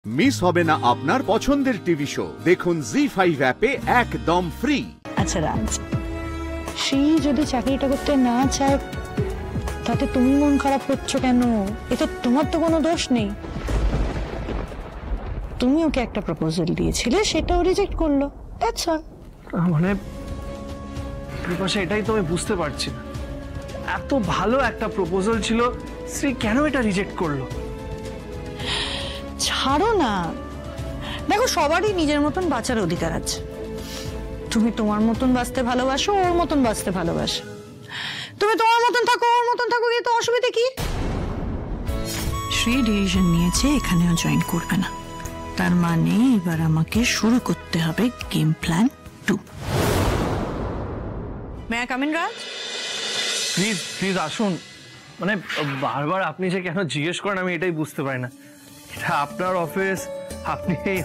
Miss হবে না আপনার পছন্দের টিভি শো। দেখুন জি5 অ্যাপে একদম ফ্রি। আচ্ছা রাজ, শ্রী যদি চাকরিটা করতে না চায় তাতে তুমি মন খারাপ করছো কেন? এতে তোমার তো কোনো দোষ নেই। তুমি ওকে একটা প্রপোজাল দিয়েছিলে, সেটাও রিজেক্ট করলো, দ্যাটস অল। মানে বিপাশা, এটাই তো আমি বুঝতে পারছি না, এত ভালো একটা প্রপোজাল ছিল, শ্রী কেন এটা রিজেক্ট করলো? ছাড়ো না, দেখো সবারই নিজের মতন বাঁচার অধিকার আছে। তুমি তোমার মতন বাঁচতে ভালোবাসো, ওর মতন বাঁচতে ভালোবাসো। তুমি তোমার মতন থাকো, ওর মতন থাকো, কিন্তু অসুবিধা কি? শ্রী ডিসিশন নিয়েছে এখানেও জয়েন করবে না, তার মানে এবার আমাকে শুরু করতে হবে game plan 2। May I come in Raj? Please please আসুন। মানে বারবার আপনি যে কেন জিজ্ঞেস করেন আমি এটাই বুঝতে পারি না। এটা আপনার অফিস, আপনি এই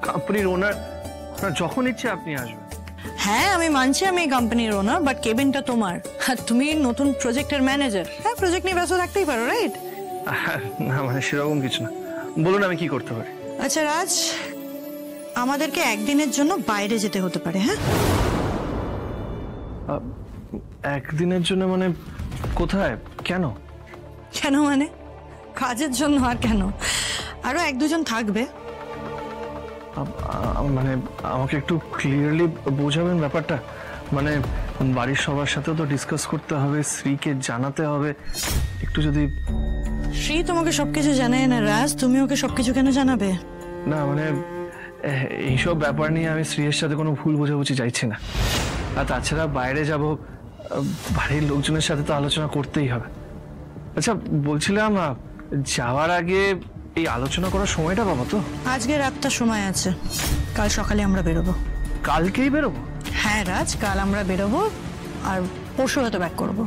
কোম্পানির ওনার, যখন ইচ্ছে আপনি আসবেন। হ্যাঁ আমি মানছি আমি এই কোম্পানির ওনার, বাট কেবিনটা তোমার, আর তুমি নতুন প্রজেক্টের ম্যানেজার। হ্যাঁ, প্রজেক্ট নিয়ে ব্যস্ত থাকতেই পারো, রাইট? না মানে সেরকম কিছু না, বলুন আমি কি করতে পারি। আচ্ছা রাজ, আমাদেরকে একদিনের জন্য বাইরে যেতে হতে পারে। হ্যাঁ, একদিনের জন্য? মানে কোথায়, কেন? কেন মানে কাজের জন্য, আর কেন? আরো 1-2 জন থাকবে। মানে আমাকে একটু ক্লিয়ারলি বোঝাবেন ব্যাপারটা। মানে বাড়ির সবার সাথে তো ডিসকাস করতে হবে, শ্রীকে জানাতে হবে, একটু যদি। শ্রী তোমাকে সবকিছু জানায় না রাজ, তুমি ওকে সবকিছু কেন জানাবে? না মানে এইসব ব্যাপার নিয়ে আমি শ্রীয়ের সাথে কোনো ভুল বোঝাবুঝি চাইছি না। আর তাছাড়া বাইরে যাব, বাড়ির লোকজনের সাথে তো আলোচনা করতেই হবে। আচ্ছা বলছিলাম, যাওয়ার আগে এই আলোচনা করার সময়টা পাবো তো? আজকে রাতটা সময় আছে, কাল সকালে আমরা বেরোবো। কালকেই বেরোবো? হ্যাঁ রাজ, কাল আমরা বেরোবো, আর পরশু হয়তো ব্যাক করবো।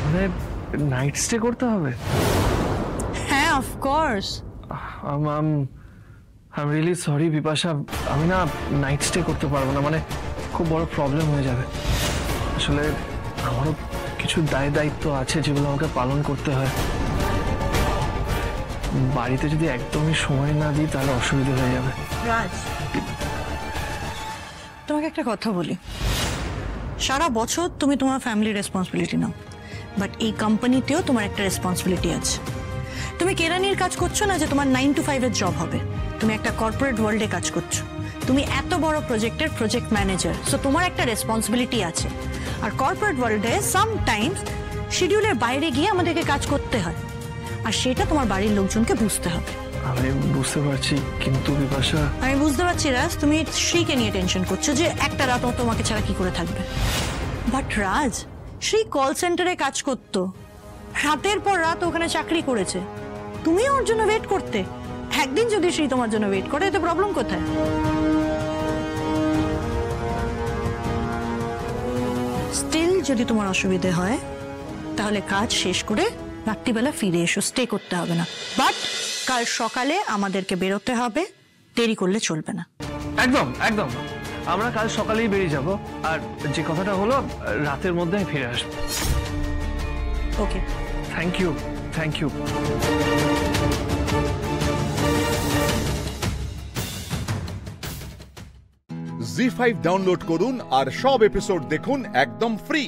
মানে নাইট স্টে করতে হবে? হ্যাঁ of course. I am really sorry Bipasha, আমি না নাইট স্টে করতে পারবো না, মানে খুব বড় প্রবলেম হয়ে যাবে। আসলে আমারও কিছু দায়িত্ব আছে যেগুলো আমাকে পালন করতে হয়। বাড়িতে যদি একদমই সময় না দিই তাহলে অসুবিধা হয়ে যাবে। রাজ, তোমাকে একটা কথা বলি, সারা বছর তুমি তোমার ফ্যামিলির রেসপন্সিবিলিটি নাও, বাট এই কোম্পানিতেও তোমার একটা রেসপন্সিবিলিটি আছে। তুমি কেরানির কাজ করছো না যে তোমার 9 to 5 এর জব হবে, তুমি একটা কর্পোরেট ওয়ার্ল্ডে কাজ করছো, তুমি এত বড় প্রজেক্টের প্রজেক্ট ম্যানেজার, সো তোমার একটা রেসপন্সিবিলিটি আছে। আর কর্পোরেট ওয়ার্ল্ডে সামটাইমস শিডিউলের বাইরে গিয়ে আমাদেরকে কাজ করতে হয়, আর সেটা তোমার বাড়ির লোকজনকে বুঝতে হবে। আমি বুঝতে পারছি, কিন্তু বিপাশা। আমি বুঝতে পারছি রাজ, তুমি শ্রীকে নিয়ে টেনশন করছো যে একটা রাতও তোমাকে ছাড়া কি করে থাকবে। বাট রাজ, শ্রী কল সেন্টারে কাজ করতো, রাতের পর রাত ওখানে চাকরি করেছে, তুমি ওর জন্য ওয়েট করতে। একদিন যদি শ্রী তোমার জন্য ওয়েট করে, এতে প্রবলেম কোথায়? স্টিল যদি তোমার অসুবিধে হয় তাহলে কাজ শেষ করে রাত্রিবেলা ফিরে এসো, স্টে করতে হবে না। বাট কাল সকালে আমাদেরকে বেরোতে হবে, দেরি করলে চলবে না। একদম একদম, আমরা কাল সকালেই বেরিয়ে যাব, আর যে কথাটা হলো রাতের মধ্যে আমি ফিরে আসবো। Okay, thank you, thank you. জি5 ডাউনলোড করুন আর সব এপিসোড দেখুন একদম ফ্রি।